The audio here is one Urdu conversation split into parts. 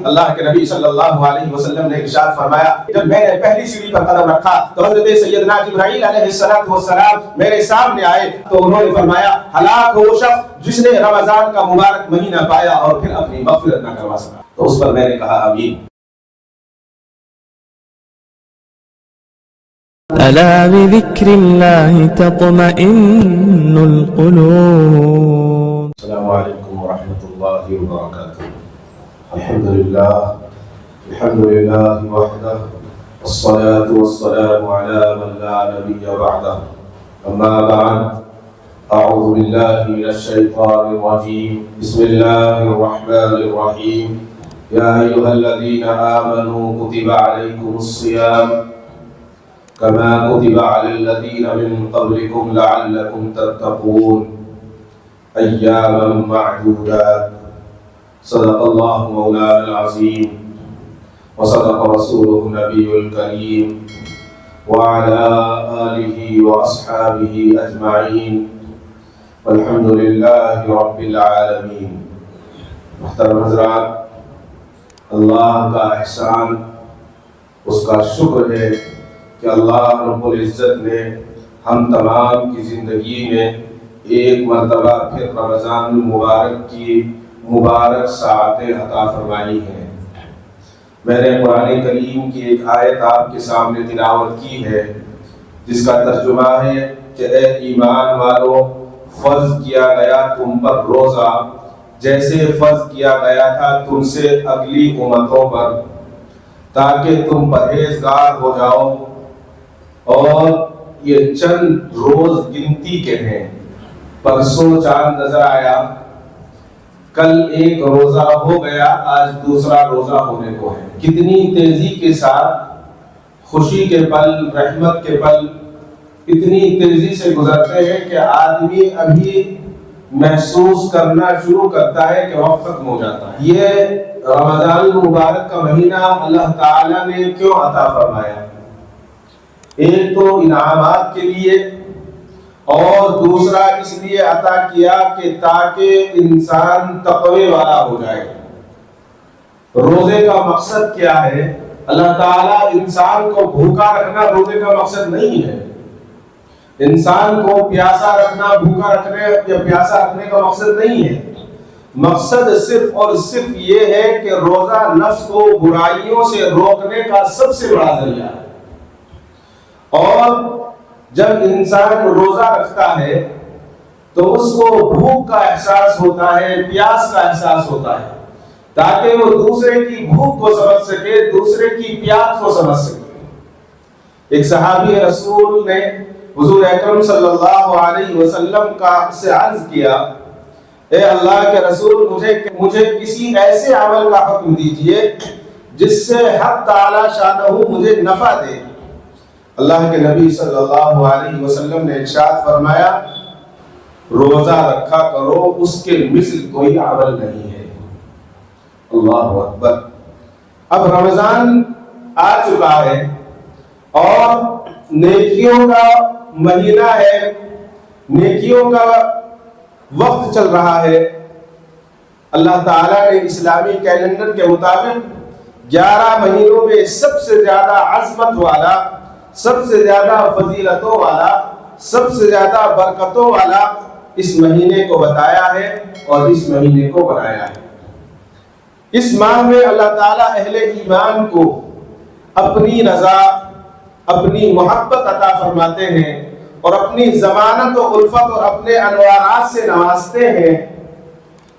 اللہ کے نبی صلی اللہ علیہ وسلم نے ارشاد فرمایا جب میں نے پہلی سیڑھی پر قدم رکھا تو حضرت سیدنا جبرائیل علیہ السلام میرے سامنے آئے تو انہوں نے فرمایا ہلاک ہو وہ شخص جس نے رمضان کا مبارک مہینہ پایا اور پھر اپنی مغفرت نہ کروا سکا۔ تو اس پر میں نے کہا آمین۔ ألا بذكر الله تطمئن القلوب۔ السلام علیکم ورحمۃ اللہ وبرکاتہ۔ الحمد للہ وحدہ والصلاة والسلام على من لا نبی بعدہ، اما بعد، اعوذ باللہ من الشیطان الرجیم، بسم اللہ الرحمن الرحیم، یا ایہا الذین آمنوا کتب علیکم الصیام كما كتب على الذين من قبلكم لعلكم تتقون أياما معدودات۔ صدق الله مولانا العظيم وصدق رسوله النبي الكريم وعلى آله وأصحابه أجمعين والحمد لله رب العالمين۔ محترم حضرات، اللہ کا احسان، اس کا شکر ہے کہ اللہ رب العزت نے ہم تمام کی زندگی میں ایک مرتبہ پھر رمضان المبارک کی مبارک ساعتیں عطا فرمائی ہیں۔ میں نے قرآن کریم کی ایک آیت آپ کے سامنے تلاوت کی ہے جس کا ترجمہ ہے کہ اے ایمان والو، فرض کیا گیا تم پر روزہ جیسے فرض کیا گیا تھا تم سے اگلی امتوں پر، تاکہ تم پرہیزگار ہو جاؤ۔ اور یہ چند روز گنتی کے ہیں، پرسوں چاند نظر آیا، کل ایک روزہ ہو گیا، آج دوسرا روزہ ہونے کو ہے۔ کتنی تیزی کے ساتھ خوشی کے پل، رحمت کے پل اتنی تیزی سے گزرتے ہیں کہ آدمی ابھی محسوس کرنا شروع کرتا ہے کہ وقت ختم ہو جاتا ہے۔ یہ رمضان المبارک کا مہینہ اللہ تعالیٰ نے کیوں عطا فرمایا؟ ایک تو انعامات کے لیے، اور دوسرا اس لیے عطا کیا کہ تاکہ انسان تقوی والا ہو جائے۔ روزے کا مقصد کیا ہے؟ اللہ تعالیٰ انسان کو بھوکا رکھنا روزے کا مقصد نہیں ہے۔ انسان کو پیاسا رکھنا، بھوکا رکھنے یا پیاسا رکھنے کا مقصد نہیں ہے۔ مقصد صرف اور صرف یہ ہے کہ روزہ نفس کو برائیوں سے روکنے کا سب سے بڑا ذریعہ ہے۔ اور جب انسان روزہ رکھتا ہے تو اس کو بھوک کا احساس ہوتا ہے، پیاس کا احساس ہوتا ہے، تاکہ وہ دوسرے کی بھوک کو سمجھ سکے، دوسرے کی پیاس کو سمجھ سکے۔ ایک صحابی رسول نے حضور اکرم صلی اللہ علیہ وسلم سے عرض کیا، اے اللہ کے رسول، مجھے کسی ایسے عمل کا حکم دیجئے جس سے حق تعالی شانہ مجھے نفع دے۔ اللہ کے نبی صلی اللہ علیہ وسلم نے ارشاد فرمایا، روزہ رکھا کرو، اس کے مثل کوئی عمل نہیں ہے۔ اللہ اکبر۔ اب رمضان آ چکا ہے اور نیکیوں کا مہینہ ہے، نیکیوں کا وقت چل رہا ہے۔ اللہ تعالیٰ نے اسلامی کیلنڈر کے مطابق 11 مہینوں میں سب سے زیادہ عظمت والا، سب سے زیادہ فضیلتوں والا، سب سے زیادہ برکتوں والا اس مہینے کو بتایا ہے اور اس مہینے کو بنایا ہے۔ اس ماہ میں اللہ تعالیٰ اہل ایمان کو اپنی رضا، اپنی محبت عطا فرماتے ہیں اور اپنی ضمانت و الفت اور اپنے انوارات سے نوازتے ہیں۔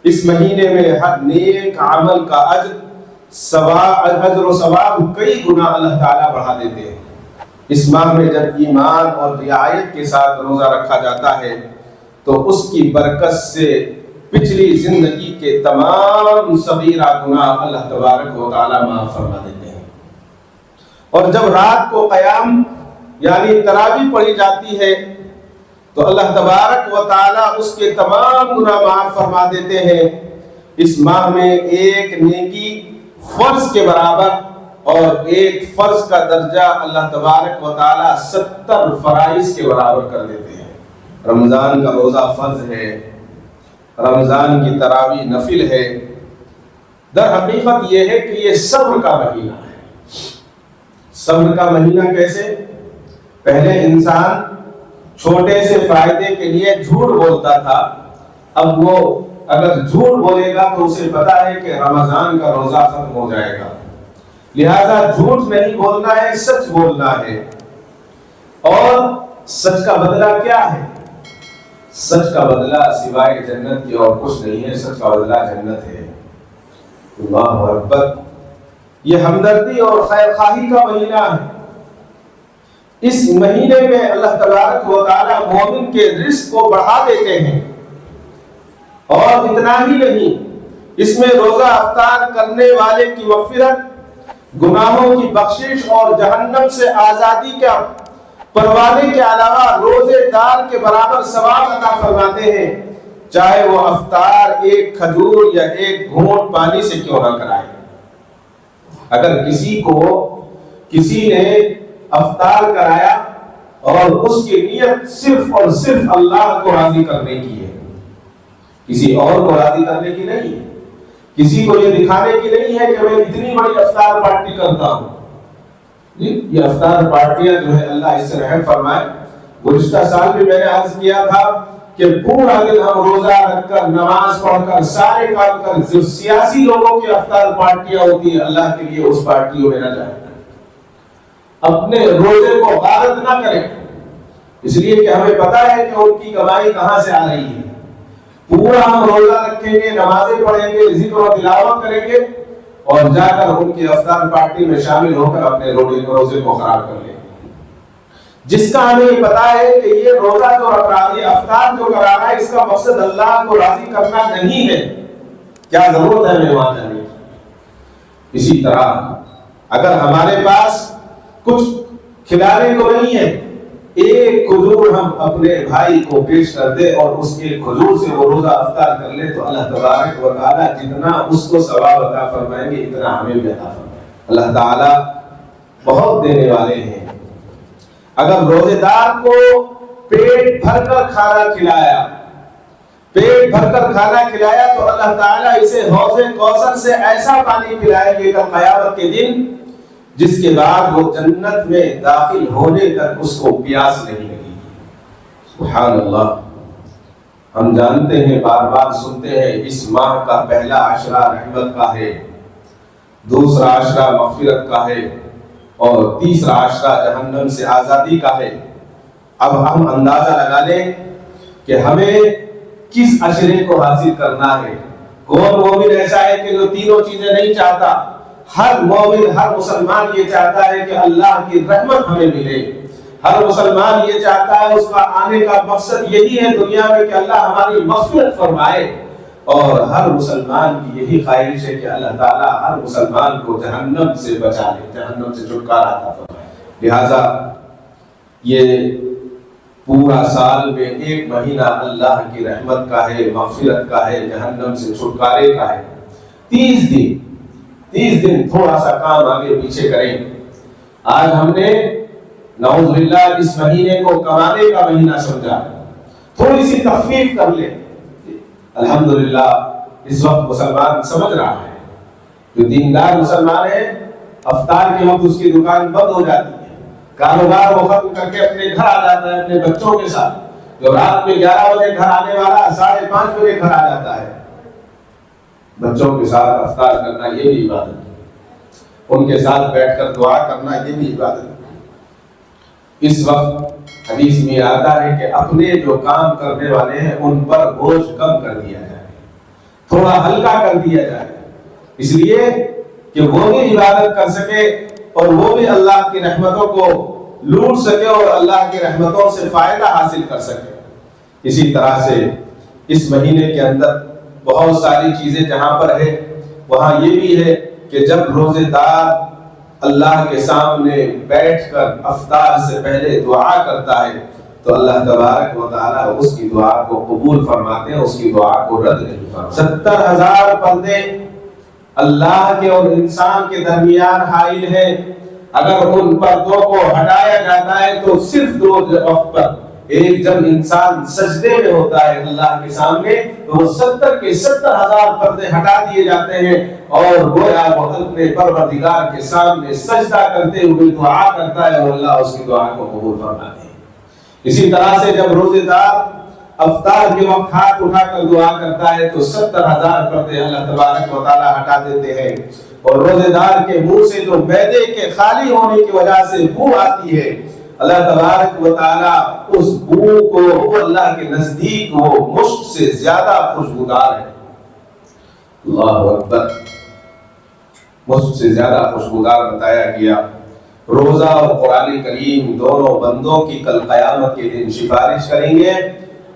اس مہینے میں ہر نیک عمل کا اجر و ثواب کئی گنا اللہ تعالیٰ بڑھا دیتے ہیں۔ اس ماہ میں جب ایمان اور رعایت کے ساتھ روزہ رکھا جاتا ہے تو اس کی برکت سے پچھلی زندگی کے تمام صغیرہ گناہ اللہ تبارک و تعالیٰ معاف فرما دیتے ہیں۔ اور جب رات کو قیام یعنی تراویح پڑھی جاتی ہے تو اللہ تبارک و تعالیٰ اس کے تمام گناہ معاف فرما دیتے ہیں۔ اس ماہ میں ایک نیکی فرض کے برابر اور ایک فرض کا درجہ اللہ تبارک و تعالیٰ 70 فرائض کے برابر کر دیتے ہیں۔ رمضان کا روزہ فرض ہے، رمضان کی تراویح نفل ہے، در حقیقت یہ ہے کہ یہ صبر کا مہینہ ہے۔ صبر کا مہینہ کیسے؟ پہلے انسان چھوٹے سے فائدے کے لیے جھوٹ بولتا تھا، اب وہ اگر جھوٹ بولے گا تو اسے پتا ہے کہ رمضان کا روزہ ختم ہو جائے گا، لہذا جھوٹ نہیں بولنا ہے، سچ بولنا ہے۔ اور سچ کا بدلہ کیا ہے؟ سچ کا بدلہ سوائے جنت کے اور کچھ نہیں ہے، سچ کا بدلہ جنت ہے۔ اللہ اکبر۔ یہ ہمدردی اور خیر خواہی کا مہینہ ہے۔ اس مہینے میں اللہ تبارک و تعالی مومن کے رزق کو بڑھا دیتے ہیں، اور اتنا ہی نہیں، اس میں روزہ افطار کرنے والے کی مغفرت، گناہوں کی بخشش اور جہنم سے آزادی کا پروانے کے علاوہ روزے دار کے برابر ثواب عطا فرماتے ہیں، چاہے وہ افطار ایک کھجور یا ایک گھونٹ پانی سے کیوں نہ کرائے۔ اگر کسی نے افطار کرایا اور اس کی نیت صرف اور صرف اللہ کو راضی کرنے کی ہے، کسی اور کو راضی کرنے کی نہیں ہے، کسی کو یہ دکھانے کی نہیں ہے کہ میں اتنی بڑی افطار پارٹی کرتا ہوں۔ یہ افطار پارٹیاں جو ہے اللہ اس سے رحم فرمائے۔ گزشتہ سال بھی میں نے عرض کیا تھا کہ پورا دن ہم روزہ رکھ کر، نماز پڑھ کر، سارے کام کر، جو سیاسی لوگوں کی افطار پارٹیاں ہوتی ہیں، اللہ کے لیے اس پارٹیوں میں نہ جائیں، اپنے روزے کو غارت نہ کریں، اس لیے کہ ہمیں پتا ہے کہ ان کی کمائی کہاں سے آ رہی ہے۔ پورا ہم روزہ رکھیں گے، نمازیں پڑھیں گے، ذکر و تلاوت کریں گے، اور جا کر ان کی افطار پارٹی میں شامل ہو کر اپنے روزے کو خراب کر لیں گے، جس کا ہمیں پتا ہے کہ یہ روزہ جو رکھ رہا ہے، افطار جو کرا رہا ہے، اس کا مقصد اللہ کو راضی کرنا نہیں ہے۔ کیا ضرورت ہے ہمیں وہاں جانے کی؟ اسی طرح اگر ہمارے پاس کچھ کھلانے کو نہیں ہے، ایک کھجور ہم اپنے بھائی کو پیش کر دے اور اس کے کھجور سے وہ روزہ افطار کر لے تو اللہ تبارک و تعالیٰ جتنا اس کو ثواب عطا فرمائیں گے اتنا ہمیں بھی عطا فرمائیں گے۔ اللہ تعالیٰ بہت دینے والے ہیں۔ اگر روزے دار کو پیٹ بھر کر کھانا کھلایا تو اللہ تعالیٰ اسے حوض کوثر سے ایسا پانی پلائیں گے کل قیامت کے دن جس کے بعد وہ جنت میں داخل ہونے تک اس کو پیاس نہیں لگے گی۔ سبحان اللہ۔ ہم جانتے ہیں، بار بار سنتے ہیں، اس ماہ کا پہلا عشرہ رحمت کا ہے، دوسرا عشرہ مغفرت کا ہے، اور تیسرا عشرہ جہنم سے آزادی کا ہے۔ اب ہم اندازہ لگا لیں کہ ہمیں کس عشرے کو حاصل کرنا ہے۔ کون مومن ایسا ہے کہ جو تینوں چیزیں نہیں چاہتا؟ ہر مومن، ہر مسلمان یہ چاہتا ہے کہ اللہ کی رحمت ہمیں ملے، ہر مسلمان یہ چاہتا ہے، اس کا آنے کا مقصد یہی ہے دنیا میں کہ اللہ ہماری مغفرت فرمائے، اور ہر مسلمان کی یہی خواہش ہے کہ اللہ تعالیٰ ہر مسلمان کو جہنم سے بچا لے، جہنم سے چھٹکارا عطا فرمائے۔ لہذا یہ پورا سال میں ایک مہینہ اللہ کی رحمت کا ہے، مغفرت کا ہے، جہنم سے چھٹکارے کا ہے۔ 30 دن تھوڑا سا کام آگے پیچھے کریں۔ آج ہم نے نعوذ باللہ اس مہینے کو کمانے کا مہینہ سمجھا، تھوڑی سی تخفیف کر لیں۔ الحمدللہ اس وقت مسلمان سمجھ رہا ہے، جو دیندار مسلمان ہے افطار کے وقت اس کی دکان بند ہو جاتی ہے، کاروبار وہ ختم کر کے اپنے گھر آ جاتا ہے اپنے بچوں کے ساتھ۔ جو رات میں 11 بجے گھر آنے والا 5:30 بجے گھر آ جاتا ہے۔ بچوں کے ساتھ افطار کرنا یہ بھی عبادت ہے، ان کے ساتھ بیٹھ کر دعا کرنا یہ بھی عبادت ہے۔ اس وقت حدیث میں آتا ہے کہ اپنے جو کام کرنے والے ہیں ان پر بوجھ کم کر دیا جائے، تھوڑا ہلکا کر دیا جائے، اس لیے کہ وہ بھی عبادت کر سکے اور وہ بھی اللہ کی رحمتوں کو لوٹ سکے اور اللہ کی رحمتوں سے فائدہ حاصل کر سکے۔ اسی طرح سے اس مہینے کے اندر بہت ساری چیزیں جہاں پر ہے وہاں یہ بھی ہے کہ جب روزے دار اللہ کے سامنے بیٹھ کر افطار سے پہلے دعا کرتا ہے تو اللہ تبارک و تعالیٰ اس کی دعا کو قبول فرماتے ہیں، اس کی دعا کو رد نہیں فرماتے۔ 70,000 پردے اللہ کے اور انسان کے درمیان حائل ہیں، اگر ان پردوں کو ہٹایا جاتا ہے تو صرف 2 وقت پر ایک جب انسان سجدے میں ہوتا ہے اللہ کے سامنے تو وہ 70 کے 70,000 پردے ہٹا دیے جاتے ہیں اور گویا وہ اپنے پروردگار کے سامنے سجدہ کرتے ہوئے دعا کرتا ہے اور اللہ اس کی دعا کو قبول فرماتے ہیں۔ اسی طرح سے جب روزے دار افطار کے وقت ہاتھ اٹھا کر دعا کرتا ہے تو 70,000 پردے اللہ تبارک و تعالی ہٹا دیتے ہیں، اور روزے دار کے منہ سے جو معدے کے خالی ہونے کی وجہ سے بو آتی ہے، اللہ تبارک و تعالی اس بو کو اللہ کے نزدیک وہ مشک سے زیادہ خوشبودار ہے۔ اللہ اکبر، مشک سے زیادہ خوشبودار بتایا گیا۔ روزہ اور قرآن کریم دونوں بندوں کی کل قیامت کے دن سفارش کریں گے،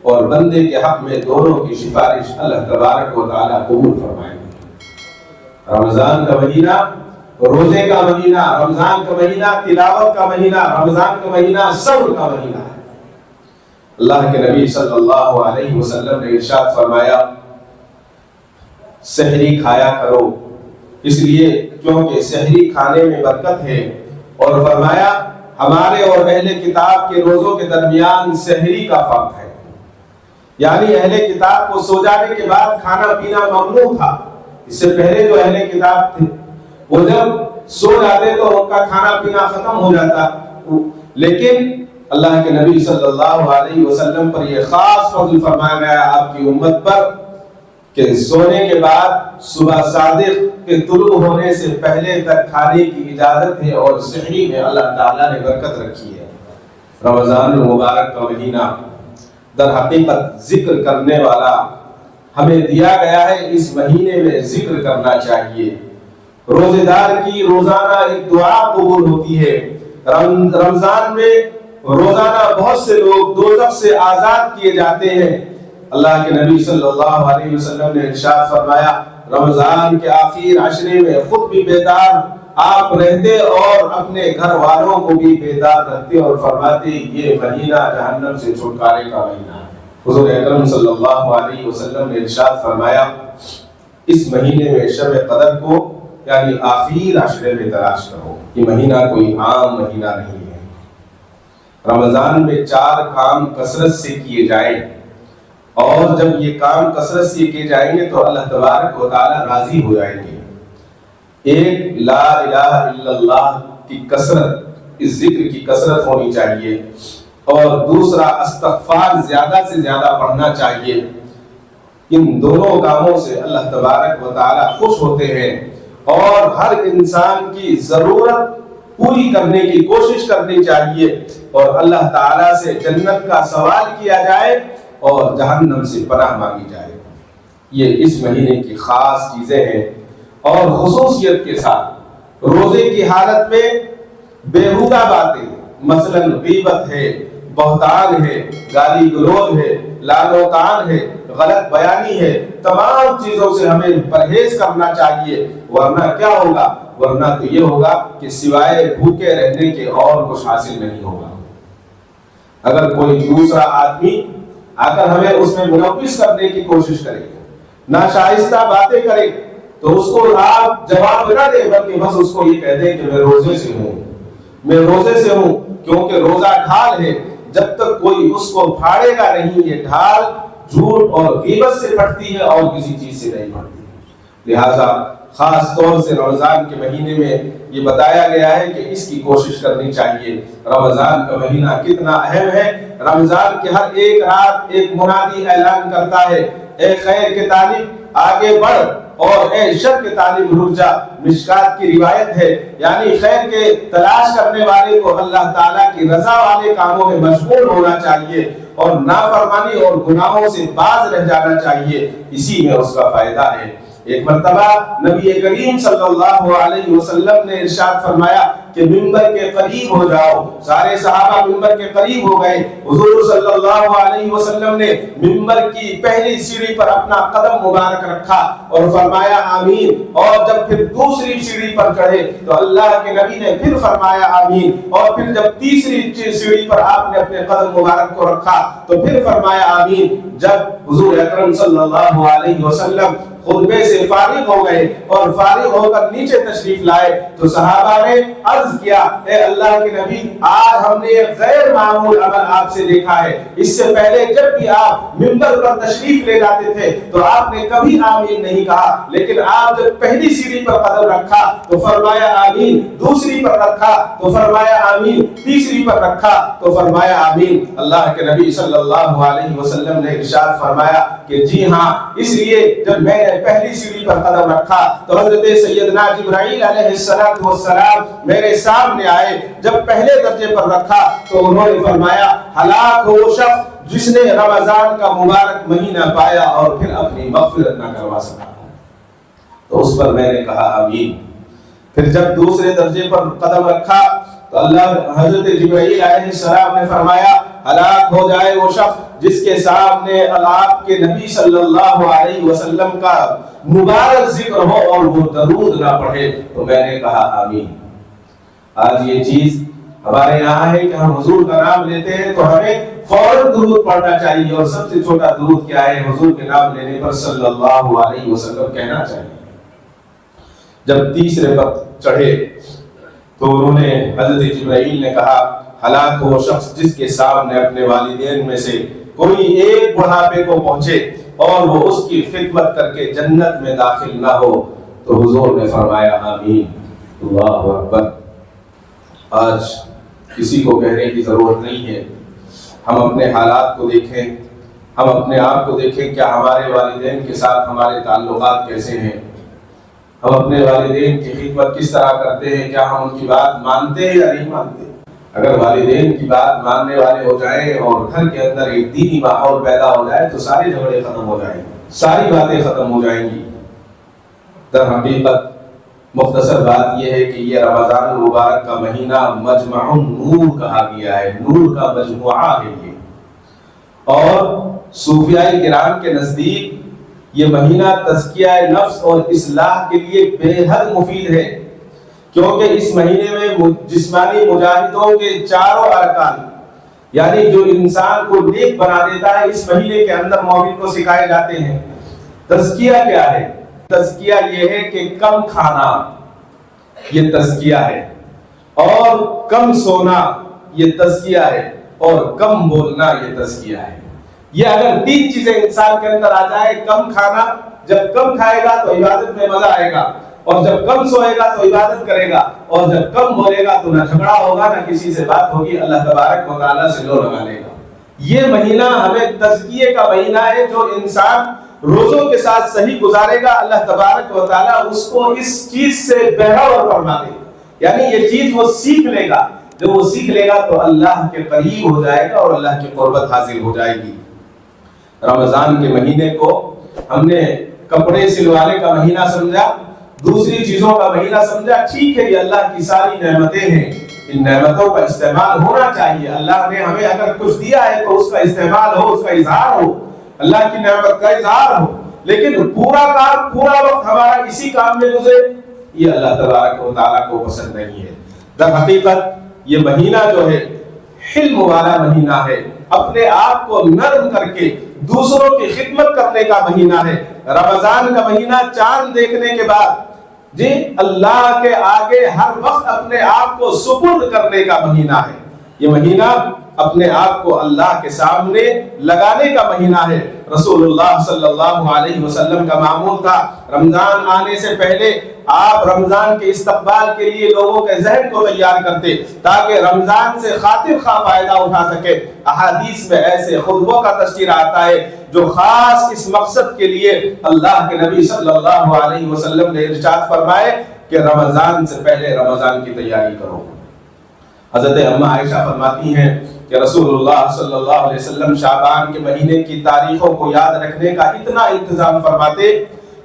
اور بندے کے حق میں دونوں کی سفارش اللہ تبارک و تعالی قبول فرمائیں گے۔ رمضان کا مہینہ روزے کا مہینہ، رمضان کا مہینہ تلاوت کا مہینہ، رمضان کا مہینہ صبر کا مہینہ ہے۔ اللہ کے نبی صلی اللہ علیہ وسلم نے ارشاد فرمایا سحری کھایا کرو، اس لیے کیونکہ سحری کھانے میں برکت ہے، اور فرمایا ہمارے اور اہل کتاب کے روزوں کے درمیان سحری کا فرق ہے، یعنی اہل کتاب کو سو جانے کے بعد کھانا پینا ممنوع تھا۔ اس سے پہلے جو اہل کتاب تھے وہ جب سو جاتے تو ان کا کھانا پینا ختم ہو جاتا، لیکن اللہ کے نبی صلی اللہ علیہ وسلم پر یہ خاص فضل فرمایا گیا آپ کی امت پر کہ سونے کے بعد صبح صادق کے طلوع ہونے سے پہلے تک کھانے کی اجازت ہے، اور سحری میں اللہ تعالیٰ نے برکت رکھی ہے۔ رمضان المبارک کا مہینہ در حقیقت ذکر کرنے والا ہمیں دیا گیا ہے، اس مہینے میں ذکر کرنا چاہیے۔ روزے دار کی روزانہ ایک دعا قبول ہوتی ہے۔ رمضان میں روزانہ بہت سے لوگ دوزخ سے آزاد کیے جاتے ہیں۔ اللہ کے نبی صلی اللہ علیہ وسلم نے ارشاد فرمایا رمضان کے آخر عشرے میں خود بھی بیدار آپ رہتے اور اپنے گھر والوں کو بھی بیدار رکھتے، اور فرماتے یہ مہینہ جہنم سے چھٹکارے کا مہینہ ہے۔ حضور اکرم صلی اللہ علیہ وسلم نے ارشاد فرمایا اس مہینے میں شب قدر کو یعنی آخر عشرے میں تلاش کرو۔ یہ مہینہ کوئی عام مہینہ نہیں ہے۔ رمضان میں 4 کام کثرت سے کیے جائیں، اور جب یہ کام کثرت سے کیے جائیں گے تو اللہ تبارک و تعالی راضی ہو جائیں گے۔ ایک لا الہ الا اللہ کی کثرت، اس ذکر کی کثرت ہونی چاہیے، اور دوسرا استغفار زیادہ سے زیادہ پڑھنا چاہیے۔ ان دونوں کاموں سے اللہ تبارک و تعالی خوش ہوتے ہیں، اور ہر انسان کی ضرورت پوری کرنے کی کوشش کرنی چاہیے، اور اللہ تعالیٰ سے جنت کا سوال کیا جائے اور جہنم سے پناہ مانگی جائے۔ یہ اس مہینے کی خاص چیزیں ہیں، اور خصوصیت کے ساتھ روزے کی حالت میں بیہودہ باتیں مثلا غیبت ہے، بہتان ہے، گالی گلوچ ہے، لعن و طعن ہے، غلط بیانی ہے، تمام چیزوں سے ہمیں پرہیز کرنا چاہیے، ورنہ کیا ہوگا؟ ورنہ تو یہ ہوگا کہ سوائے بھوکے رہنے کے اور کچھ حاصل نہیں ہوگا۔ اگر کوئی دوسرا آدمی اگر ہمیں اس میں ملوث کرنے کی کوشش کرے، ناشائستہ باتیں کرے، تو اس کو آپ جواب نہ دیں، بلکہ بس اس کو یہ کہہ دیں کہ میں روزے سے ہوں، میں روزے سے ہوں، کیونکہ روزہ ڈھال ہے، جب تک کوئی اس کو پھاڑے گا نہیں، یہ ڈھال جھوٹ اور غیبت سے پھٹتی ہے اور کسی چیز سے نہیں پھٹتی۔ لہذا خاص طور سے رمضان کے مہینے میں یہ بتایا گیا ہے کہ اس کی کوشش کرنی چاہیے۔ رمضان کا مہینہ کتنا اہم ہے۔ رمضان کی ہر ایک رات ایک منادی اعلان کرتا ہے، اے خیر کے طالب آگے بڑھ، اور اے شر کے طالب رک جا۔ مشکات کی روایت ہے، یعنی خیر کے تلاش کرنے والے کو اللہ تعالیٰ کی رضا والے کاموں میں مشغول ہونا چاہیے، اور نافرمانی اور گناہوں سے باز رہ جانا چاہیے، اسی میں اس کا فائدہ ہے۔ ایک مرتبہ نبی کریم صلی اللہ علیہ وسلم نے ارشاد فرمایا کہ ممبر کے قریب ہو جاؤ۔ سارے صحابہ ممبر کے قریب ہو گئے۔ حضور صلی اللہ علیہ وسلم نے ممبر کی پہلی سیڑھی پر اپنا قدم مبارک رکھا اور فرمایا آمین، اور جب پھر دوسری سیڑھی پر چڑھے تو اللہ کے نبی نے پھر فرمایا آمین، اور پھر جب تیسری سیڑھی پر آپ نے اپنے قدم مبارک کو رکھا تو پھر فرمایا آمین۔ جب حضور اکرم صلی اللہ علیہ وسلم خطبے سے فارغ ہو گئے اور فارغ ہو کر نیچے تشریف لائے تو صحابہ نے عرض کیا اے اللہ کے نبی آج ہم نے ایک غیر معمول عمل آپ سے دیکھا ہے، اس سے پہلے جب بھی آپ منبر پر تشریف لے جاتے تھے تو آپ نے کبھی آمین نہیں کہا، لیکن آپ جب پہلی سیڑھی پر قدم رکھا تو فرمایا آمین، دوسری پر رکھا تو فرمایا آمین، تیسری پر رکھا تو فرمایا آمین۔ اللہ کے نبی صلی اللہ علیہ وسلم نے ارشاد فرمایا کہ جی ہاں، اس لیے جب میں نے پہلی سیڑھی پر قدم رکھا تو حضرت سیدنا جبرائیل علیہ السلام میرے سامنے آئے، جب پہلے درجے پر رکھا تو انہوں نے فرمایا ہلاک ہو وہ شخص جس نے رمضان کا مبارک مہینہ پایا اور پھر اپنی مغفرت نہ کروا سکا۔ تو اس پر میں نے کہا آمین۔ پھر جب دوسرے درجے پر قدم رکھا تو اللہ حضرت جبرائیل علیہ السلام نے فرمایا ہلاک ہو جائے وہ شخص جس کے سامنے آپ کے نبی صلی اللہ علیہ وسلم کا مبارک ذکر ہو اور وہ درود نہ پڑھے۔ تو میں نے کہا آمین۔ آج یہ چیز ہمارے یہاں ہے کہ ہم حضور کا نام لیتے ہیں تو ہمیں فوراً درود پڑھنا چاہیے، اور سب سے چھوٹا درود کیا ہے؟ حضور کے نام لینے پر صلی اللہ علیہ وسلم کہنا چاہیے۔ جب تیسرے پر چڑھے تو انہوں نے حضرت جبرائیل نے کہا ہلاک وہ شخص جس کے سامنے اپنے والدین میں سے کوئی ایک بڑھاپے کو پہنچے اور وہ اس کی خدمت کر کے جنت میں داخل نہ ہو۔ تو حضور نے فرمایا آمین۔ اللہ اکبر۔ آج کسی کو کہنے کی ضرورت نہیں ہے، ہم اپنے حالات کو دیکھیں، ہم اپنے آپ کو دیکھیں، کیا ہمارے والدین کے ساتھ ہمارے تعلقات کیسے ہیں، ہم اپنے والدین کی خدمت کس طرح کرتے ہیں، کیا ہم ان کی بات مانتے ہیں یا نہیں مانتے؟ اگر والدین کی بات ماننے والے ہو جائیں اور گھر کے اندر ایک دینی ماحول پیدا ہو جائے تو سارے جھگڑے ختم ہو جائیں گے، ساری باتیں ختم ہو جائیں گی۔ در حقیقت مختصر بات یہ ہے کہ یہ رمضان المبارک کا مہینہ مجمع نور کہا گیا ہے، نور کا مجموعہ ہے یہ، اور صوفیاء کرام کے نزدیک یہ مہینہ تزکیہ نفس اور اصلاح کے لیے بے حد مفید ہے، کیونکہ اس مہینے میں جسمانی مجاہدوں کے چاروں ارکان یعنی جو انسان کو نیک بنا دیتا ہے اس مہینے کے اندر مومن کو سکھائے جاتے ہیں۔ تزکیہ کیا ہے؟ تزکیہ یہ ہے کہ کم کھانا، یہ تزکیہ ہے، اور کم سونا یہ تزکیہ ہے، اور کم بولنا یہ تزکیہ ہے۔ یہ اگر تین چیزیں انسان کے اندر آ جائے، کم کھانا، جب کم کھائے گا تو عبادت میں مزہ آئے گا، اور جب کم سوئے گا تو عبادت کرے گا، اور جب کم بولے گا تو نہ جھگڑا ہوگا نہ کسی سے بات ہوگی، اللہ تبارک و تعالیٰ سے لو لگا لے گا۔ یہ مہینہ ہمیں تزکیے کا مہینہ ہے، جو انسان روزوں کے ساتھ صحیح گزارے گا اللہ تبارک و تعالیٰ اس کو اس چیز سے بہتر فرما دے گا، یعنی یہ چیز وہ سیکھ لے گا، جب وہ سیکھ لے گا تو اللہ کے قریب ہو جائے گا اور اللہ کی قربت حاصل ہو جائے گی۔ رمضان کے مہینے کو ہم نے کپڑے سلوانے کا مہینہ سمجھا، دوسری چیزوں کا مہینہ سمجھا، ٹھیک ہے یہ اللہ کی ساری نعمتیں ہیں، ان نعمتوں کا استعمال ہونا چاہیے، اللہ نے ہمیں اگر کچھ دیا ہے تو اس کا استعمال ہو، اس کا اظہار ہو، اللہ کی نعمت کا اظہار ہو، لیکن پورا وقت ہمارا اسی کام میں گزرے یہ اللہ تبارک و تعالیٰ کو پسند نہیں ہے۔ در حقیقت یہ مہینہ جو ہے حلم والا مہینہ ہے، اپنے آپ کو نرم کر کے دوسروں کی خدمت کرنے کا مہینہ ہے۔ رمضان کا مہینہ چاند دیکھنے کے بعد جی اللہ کے آگے ہر وقت اپنے آپ کو سپرد کرنے کا مہینہ ہے۔ یہ مہینہ اپنے آپ کو اللہ کے سامنے لگانے کا مہینہ ہے۔ رسول اللہ صلی اللہ علیہ وسلم کا معمول تھا رمضان آنے سے پہلے آپ رمضان کے استقبال کے لیے لوگوں کے ذہن کو تیار کرتے تاکہ رمضان سے خاطر خواہ فائدہ اٹھا سکے۔ احادیث میں ایسے خطبوں کا تذکرہ آتا ہے جو خاص اس مقصد کے لیے اللہ کے نبی صلی اللہ علیہ وسلم نے ارشاد فرمائے کہ رمضان سے پہلے رمضان کی تیاری کرو۔ حضرت اماں عائشہ فرماتی ہیں کہ رسول اللہ صلی اللہ علیہ وسلم شعبان کے مہینے کی تاریخوں کو یاد رکھنے کا اتنا انتظام فرماتے،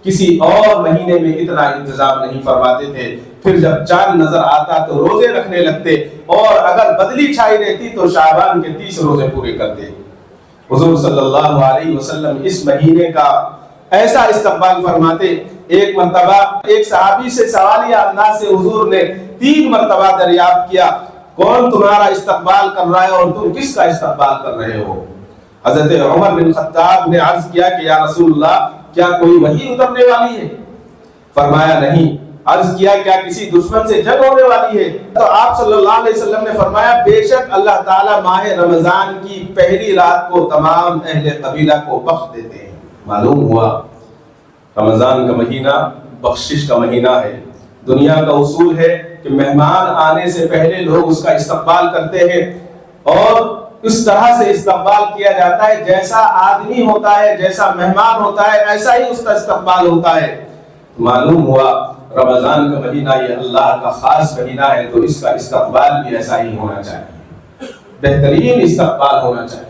کسی اور مہینے میں اتنا انتظام نہیں فرماتے تھے۔ پھر جب چاند نظر آتا تو روزے رکھنے لگتے، اور اگر بدلی چھائی رہتی تو شعبان کے 30 روزے پورے کرتے۔ حضور صلی اللہ علیہ وسلم اس مہینے کا ایسا استقبال فرماتے، ایک مرتبہ ایک صحابی سے سوالیہ انداز سے حضور نے 3 مرتبہ دریافت کیا کون تمہارا استقبال کر رہا ہے اور تم کس کا استقبال کر رہے ہو؟ حضرت عمر بن خطاب نے عرض کیا کہ یا رسول اللہ کیا کوئی وحی اترنے والی ہے؟ فرمایا نہیں۔ عرض کیا کیا کسی دشمن سے جنگ ہونے والی ہے؟ تو آپ صلی اللہ علیہ وسلم نے فرمایا بے شک اللہ تعالیٰ ماہ رمضان کی پہلی رات کو تمام اہل قبیلہ کو بخش دیتے ہیں۔ معلوم ہوا رمضان کا مہینہ بخشش کا مہینہ ہے۔ دنیا کا اصول ہے کہ مہمان آنے سے پہلے لوگ اس کا استقبال کرتے ہیں، اور اس طرح سے استقبال کیا جاتا ہے جیسا آدمی ہوتا ہے، جیسا مہمان ہوتا ہے ایسا ہی اس کا استقبال ہوتا ہے۔ معلوم ہوا رمضان کا مہینہ یہ اللہ کا خاص مہینہ ہے، تو اس کا استقبال بھی ایسا ہی ہونا چاہیے، بہترین استقبال ہونا چاہیے۔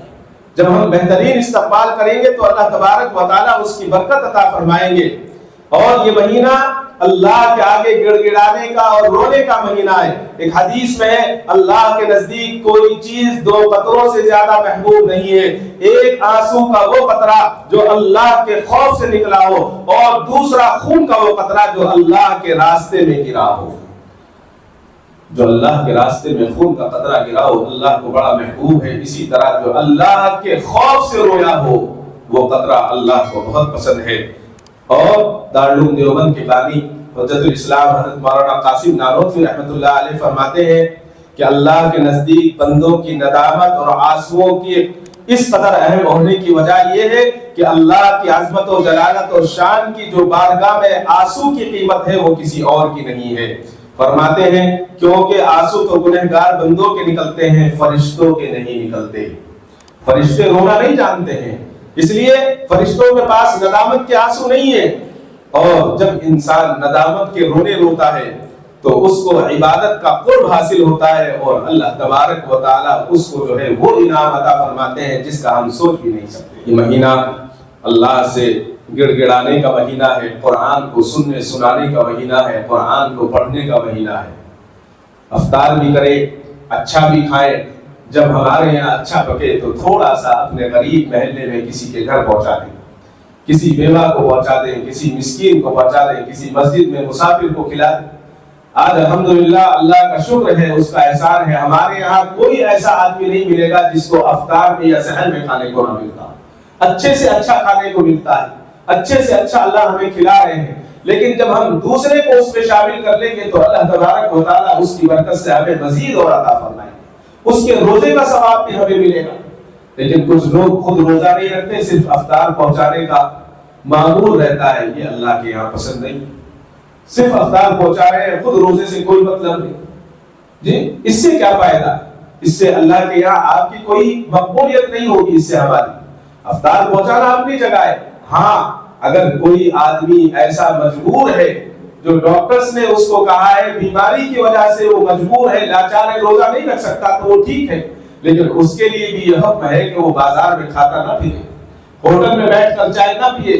جب ہم بہترین استقبال کریں گے تو اللہ تبارک و تعالیٰ اس کی برکت عطا فرمائیں گے۔ اور یہ مہینہ اللہ کے آگے گڑ گڑانے کا اور رونے کا مہینہ ہے۔ ایک حدیث میں ہے اللہ کے نزدیک کوئی چیز دو قطروں سے زیادہ محبوب نہیں ہے، ایک آنسو کا وہ قطرہ جو اللہ کے خوف سے نکلا ہو، اور دوسرا خون کا وہ قطرہ جو اللہ کے راستے میں گرا ہو۔ جو اللہ کے راستے میں خون کا قطرہ گرا ہو اللہ کو بڑا محبوب ہے، اسی طرح جو اللہ کے خوف سے رویا ہو وہ قطرہ اللہ کو بہت پسند ہے۔ اور دارالعلوم دیوبند کے بانی حجت الاسلام حضرت مولانا قاسم نانوتوی رحمۃ اللہ علیہ فرماتے ہیں کہ اللہ کے نزدیک بندوں کی ندامت اور آنسوؤں کی اس قدر اہم ہونے کی وجہ یہ ہے کہ اللہ کی عظمت و جلالت اور شان کی جو بارگاہ میں آنسو کی قیمت ہے وہ کسی اور کی نہیں ہے۔ فرماتے ہیں کیونکہ آنسو تو گنہگار بندوں کے نکلتے ہیں، فرشتوں کے نہیں نکلتے۔ فرشتے رونا نہیں جانتے ہیں، اس لیے فرشتوں کے پاس ندامت کے آنسو نہیں ہے۔ اور جب انسان ندامت کے رونے روتا ہے تو اس کو عبادت کا قرب حاصل ہوتا ہے، اور اللہ تبارک و تعالیٰ اس کو جو ہے وہ انعام عطا فرماتے ہیں جس کا ہم سوچ بھی نہیں سکتے۔ یہ مہینہ اللہ سے گڑ گڑانے کا مہینہ ہے، قرآن کو سننے سنانے کا مہینہ ہے، قرآن کو پڑھنے کا مہینہ ہے۔ افطار بھی کرے، اچھا بھی کھائے۔ جب ہمارے یہاں اچھا پکے تو تھوڑا سا اپنے غریب محلے میں کسی کے گھر پہنچا دیں، کسی بیوہ کو پہنچا دیں، کسی مسکین کو پہنچا دیں، کسی مسجد میں مسافر کو کھلا دیں۔ آج الحمدللہ اللہ کا شکر ہے، اس کا احسان ہے، ہمارے یہاں کوئی ایسا آدمی نہیں ملے گا جس کو افطار میں یا سحر میں کھانے کو نہ ملتا۔ اچھے سے اچھا کھانے کو ملتا ہے، اچھے سے اچھا اللہ ہمیں کھلا رہے ہیں، لیکن جب ہم دوسرے کو اس میں شامل کر لیں گے تو اللہ تبارک و تعالیٰ اس کی برکت سے ہمیں مزید اور عطا فرمائیں گے، اس کے روزے کا ثواب بھی ہمیں ملے گا۔ لیکن کچھ لوگ خود روزہ نہیں رکھتے، صرف افطار پہنچانے کا معمول رہتا ہے، یہ اللہ کے یہاں پسند نہیں۔ صرف افطار پہنچا رہے ہیں، خود روزے سے کوئی مطلب نہیں جی، اس سے کیا فائدہ؟ اس سے اللہ کے یہاں آپ کی کوئی مقبولیت نہیں ہوگی۔ اس سے ہماری افطار پہنچانا اپنی جگہ ہے، ہاں اگر کوئی آدمی ایسا مجبور ہے جو ڈاکٹرز نے اس کو کہا ہے بیماری کی وجہ سے وہ مجبور ہے، لاچار ہے، روزہ نہیں رکھ سکتا، تو وہ ٹھیک ہے، لیکن اس کے لیے بھی یہ حکم ہے کہ وہ بازار میں کھاتا نہ پھرے، ہوٹل میں بیٹھ کر چائے نہ پیے۔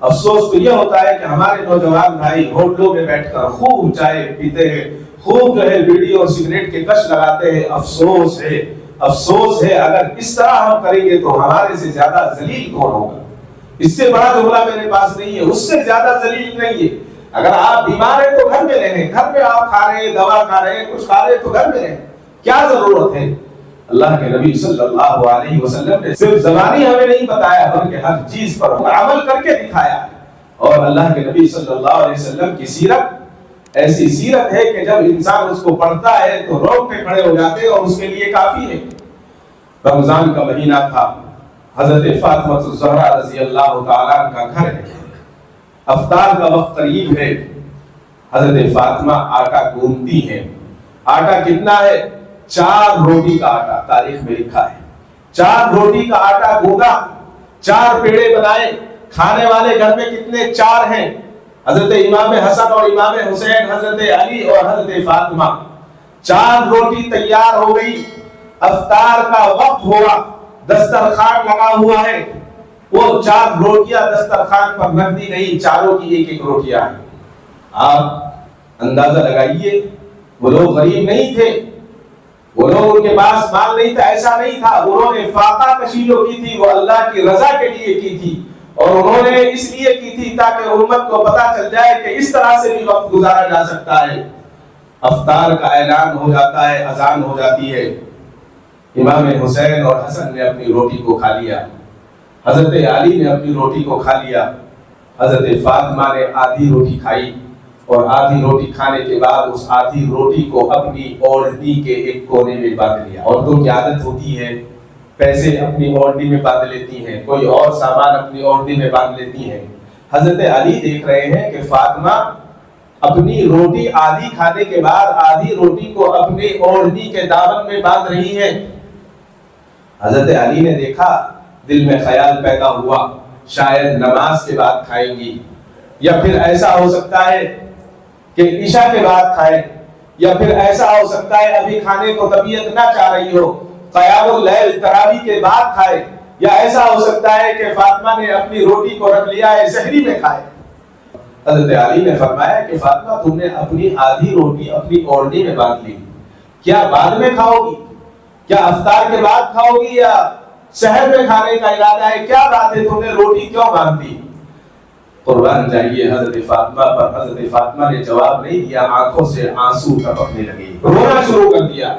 افسوس تو یہ ہوتا ہے کہ ہمارے نوجوان بھائی ہوٹلوں میں بیٹھ کر خوب چائے پیتے ہیں، خوب جو ہے بیڑی اور سگریٹ کے کش لگاتے ہیں۔ افسوس ہے، افسوس ہے، اگر اس طرح ہم کریں گے تو ہمارے سے زیادہ ذلیل کون ہوگا؟ اس سے بڑا جملہ میرے پاس نہیں ہے، اس سے زیادہ ذلیل نہیں ہے۔ اگر آپ بیمار ہیں تو گھر میں رہیں، گھر میں آپ کھا رہے ہیں، دوا کھا رہے ہیں، کچھ کھا رہے ہیں تو گھر میں رہیں، کیا ضرورت ہے؟ اللہ کے نبی صلی اللہ علیہ وسلم نے صرف زبانی ہمیں نہیں بتایا بلکہ ہر چیز پر عمل کر کے دکھایا۔ اور اللہ کے نبی صلی اللہ علیہ وسلم کی سیرت ایسی سیرت ہے کہ جب انسان اس کو پڑھتا ہے تو رونگٹے کھڑے ہو جاتے ہیں، اور اس کے لیے کافی ہے۔ رمضان کا مہینہ تھا، حضرت فاطمہ الزہرا رضی اللہ تعالیٰ کا گھر ہے، افطار کا وقت قریب ہے، حضرت فاطمہ آٹا گوندتی ہے۔ آٹا کتنا ہے؟ 4 روٹی کا آٹا، تاریخ میں لکھا ہے 4 روٹی کا آٹا گوندا، 4 پیڑے بنائے۔ کھانے والے گھر میں کتنے؟ 4 ہیں، حضرت امام حسن اور امام حسین، حضرت علی اور حضرت فاطمہ۔ 4 روٹی تیار ہو گئی، افطار کا وقت ہوا، دسترخوان لگا ہوا ہے، وہ 4 روٹیاں دسترخوان پر رکھ دی گئی، چاروں کی ایک ایک روٹیاں ہیں۔ آپ اندازہ لگائیے، وہ لوگ غریب نہیں تھے، وہ لوگ ان کے پاس مال نہیں تھا، ایسا نہیں تھا، انہوں نے فاقہ کشی جو کی تھی وہ اللہ کی رضا کے لیے کی تھی، اور انہوں نے اس لیے کی تھی تاکہ امت کو پتا چل جائے کہ اس طرح سے بھی وقت گزارا جا سکتا ہے۔ افطار کا اعلان ہو جاتا ہے، اذان ہو جاتی ہے، امام حسین اور حسن نے اپنی روٹی کو کھا لیا، حضرت علی نے اپنی روٹی کو کھا لیا، حضرت فاطمہ نے آدھی روٹی کھائی اور آدھی روٹی کھانے کے بعد اس آدھی روٹی کو اپنی اوڑھنی کے ایک کونے میں باندھ لیا۔ عورتوں کی عادت ہوتی ہے پیسے اپنی اوڑھنی میں باندھ لیتی ہیں، کوئی اور سامان اپنی اوڑھنی میں باندھ لیتی ہیں۔ حضرت علی دیکھ رہے ہیں کہ فاطمہ اپنی روٹی آدھی کھانے کے بعد آدھی روٹی کو اپنے اوڑھنی کے دامن میں باندھ رہی ہے۔ حضرت علی نے دیکھا، دل میں خیال پیدا ہوا شاید نماز کے بعد کھائیں گی، یا پھر ایسا ہو سکتا ہے کہ عشاء کے بعد کھائیں، یا پھر ایسا ہو سکتا ہے ابھی کھانے کو طبیعت نہ چاہ رہی ہو، قیام اللیل تراویح کے بعد کھائے، یا ایسا ہو سکتا ہے کہ فاطمہ نے اپنی روٹی کو رکھ لیا ہے سحری میں کھائے۔ حضرت علی نے فرمایا کہ فاطمہ تم نے اپنی آدھی روٹی اپنی اوڑھنی میں باندھ لی، کیا بعد میں کھاؤ گی؟ کیا افطار کے بعد کھاؤ گی یا سحر میں کھانے کا ارادہ ہے؟ کیا بات ہے، تم نے روٹی کیوں باندھ دی؟ قربان جائیے حضرت فاطمہ پر۔ حضرت فاطمہ نے جواب نہیں دیا، آنکھوں سے آنسو ٹپکنے لگے، رونا شروع کر دیا۔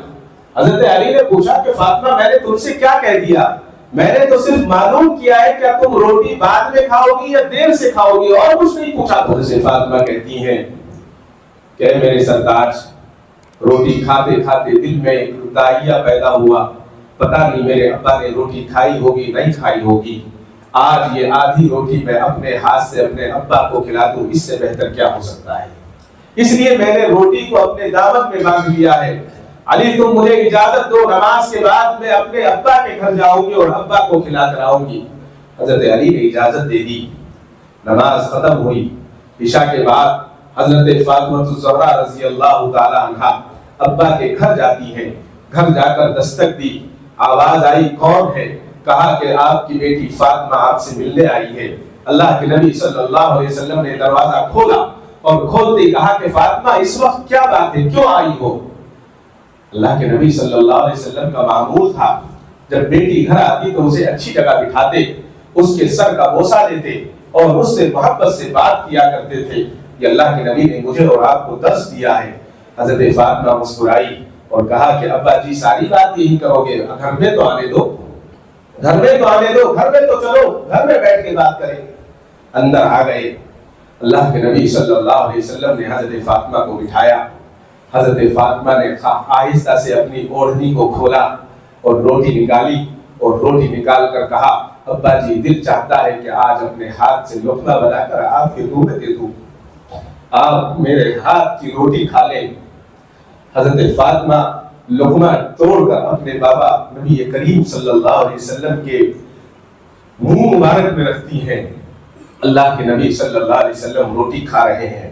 حضرت علی نے پوچھا کہ فاطمہ میں نے تم سے کیا کہہ دیا؟ میں نے تو صرف معلوم کیا ہے کہ تم روٹی بعد میں کھاؤ گی یا دیر سے کھاؤ گی، اور کچھ نہیں پوچھا۔ حضرت فاطمہ کہتی ہیں کہ میرے سردار، روٹی کھاتے کھاتے دل میں ایک دائیا پیدا ہوا، پتہ نہیں میرے ابا نے روٹی کھائی ہوگی نہیں کھائی ہوگی، آج یہ آدھی روٹی میں اپنے ہاتھ سے اپنے ابا کو کھلا دوں، اس سے بہتر کیا ہو سکتا ہے، اس لیے میں نے روٹی کو اپنے دامن میں باندھ لیا ہے۔ علی تم مجھے اجازت دو، نماز کے بعد میں اپنے ابا کے گھر جاؤں گی اور ابا کو کھلا کر آؤں گی۔ حضرت علی نے اجازت دے دی، نماز ختم ہوئی، عشاء کے بعد حضرت فاطمہ الزہرا رضی اللہ تعالی عنہا ابا کے گھر جاتی ہیں، گھر جا کر دستک دی، آواز آئی کون ہے؟ کہا کہ آپ کی بیٹی فاطمہ آپ سے ملنے آئی ہے۔ اللہ کے نبی صلی اللہ علیہ وسلم نے دروازہ کھولا اور کھولتے کہا کہ فاطمہ اس وقت کیا بات ہے، کیوں آئی ہو؟ اللہ کے نبی صلی اللہ علیہ وسلم کا معمول تھا جب بیٹی گھر آتی تو اسے اچھی جگہ بٹھاتے، اس کے سر کا بوسہ دیتے اور اس سے محبت سے بات کیا کرتے تھے۔ یہ اللہ کے نبی نے مجھے اور آپ کو درس دیا ہے۔ حضرت فاطمہ مسکرائی اور کہا کہ ابا جی ساری بات یہی کرو گے، گھر میں تو آنے دو، گھر میں تو آنے دو، گھر میں تو چلو، گھر میں بیٹھ کے بات کریں گے۔ اندر آ گئے، اللہ کے نبی صلی اللہ علیہ وسلم نے حضرت فاطمہ کو بٹھایا۔ حضرت فاطمہ نے آہستہ سے اپنی اوڑھنی کو کھولا اور روٹی نکالی، اور روٹی نکال کر کہا ابا جی دل چاہتا ہے کہ آج اپنے ہاتھ سے لقمہ بنا کر آپ کے منہ میں دے دوں، آپ میرے ہاتھ کی روٹی کھا لیں۔ حضرت فاطمہ لقمہ توڑ کر اپنے بابا نبی کریم صلی اللہ علیہ وسلم کے منہ مبارک میں رکھتی ہیں۔ اللہ کے نبی صلی اللہ علیہ وسلم روٹی کھا رہے ہیں،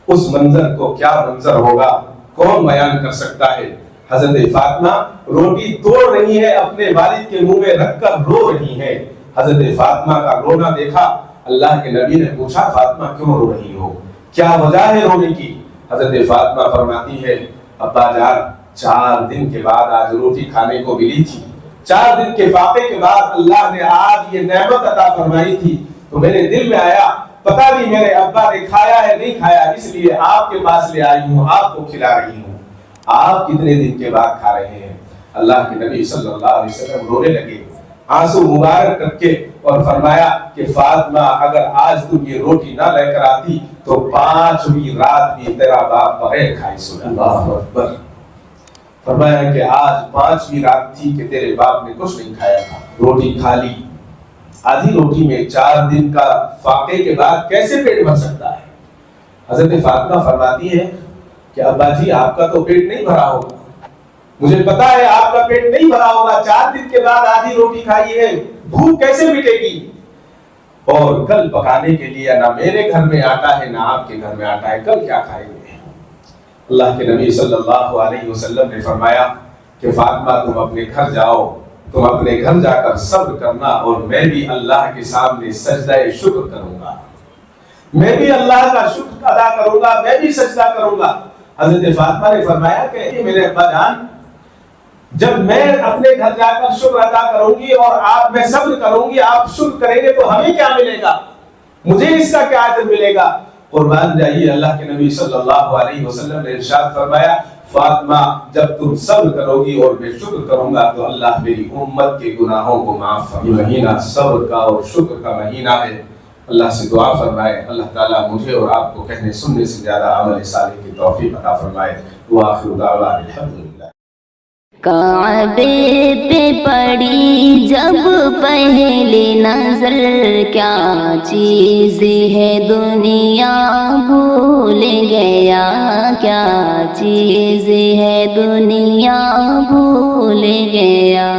اس منظر کو کیا منظر ہوگا کون بیان کر سکتا ہے۔ حضرت فاطمہ روٹی توڑ رہی ہے، اپنے والد کے منہ میں رکھ کر رو رہی ہے۔ حضرت فاطمہ کا رونا دیکھا، اللہ کے نبی نے پوچھا فاطمہ کیوں رو رہی ہو، کیا وجہ ہے رونے کی؟ حضرت فاطمہ فرماتی ہے ابا جان 4 دن کے بعد آج روٹی کھانے کو ملی تھی، 4 دن کے فاقے کے بعد اللہ نے آج یہ نعمت عطا فرمائی تھی، تو میرے دل میں آیا پتہ نہیں میرے ابا نے کھایا ہے نہیں کھایا، اس لیے آپ کے پاس لے آئی ہوں، آپ کو کھلا رہی ہوں۔ آپ کتنے دن کے بعد کھا رہے ہیں؟ اللہ کے نبی صلی اللہ علیہ وسلم رونے لگے، آنسو مبارک کر کے، اور فرمایا کہ فاطمہ اگر آج تم یہ روٹی نہ لے کر آتی تو 5ویں رات بھی تیرا باپ بغیر کھائے سویا۔ اللہ اکبر۔ فرمایا کہ آج 5ویں رات تھی کہ تیرے باپ نے کچھ نہیں کھایا تھا، روٹی کھا لی۔ آدھی روٹی میں 4 دن کا فاقے کے بعد کیسے پیٹ بھر سکتا ہے؟ حضرت فاطمہ فرماتی ہے کہ ابا جی آپ کا تو پیٹ نہیں بھرا ہوگا، مجھے پتا ہے آپ کا پیٹ نہیں بھرا ہوگا، 4 دن کے بعد آدھی روٹی کھائی ہے، بھوک کیسے مٹے گی؟ اور کل پکانے کے لیے نہ میرے گھر میں آٹا ہے نہ آپ کے گھر میں آٹا ہے، کل کیا کھائیں گے؟ اللہ کے نبی صلی اللہ علیہ وسلم نے فرمایا کہ فاطمہ تم اپنے گھر جاؤ، تم اپنے گھر جا کر صبر کرنا، اور میں بھی اللہ کے سامنے سجدہ شکر کروں گا، میں بھی اللہ کا شکر ادا کروں گا، میں بھی سجدہ کروں گا۔ حضرت فاطمہ نے فرمایا کہ میرے ابا جان جب میں اپنے گھر جا کر شکر ادا کروں گی اور میں صبر کروں گی، آپ شکر کریں گے تو ہمیں کیا ملے گا، مجھے اس کا کیا اجر ملے گا؟ قربان جائیے اللہ کے نبی صلی اللہ علیہ وسلم نے ارشاد فرمایا فاطمہ جب تم صبر کرو گی اور میں شکر کروں گا تو اللہ میری امت کے گناہوں کو معاف فرمائے۔ یہ مہینہ صبر کا اور شکر کا مہینہ ہے۔ اللہ سے دعا فرمائے اللہ تعالیٰ مجھے اور آپ کو کہنے سننے سے زیادہ عمل صالح کی توفیق عطا فرمائے۔ وآخر دعوانا الحمدللہ۔ کعبے پہ پڑی جب پہلی نظر، کیا چیز ہے دنیا بھول گیا، کیا چیز ہے دنیا بھول گیا۔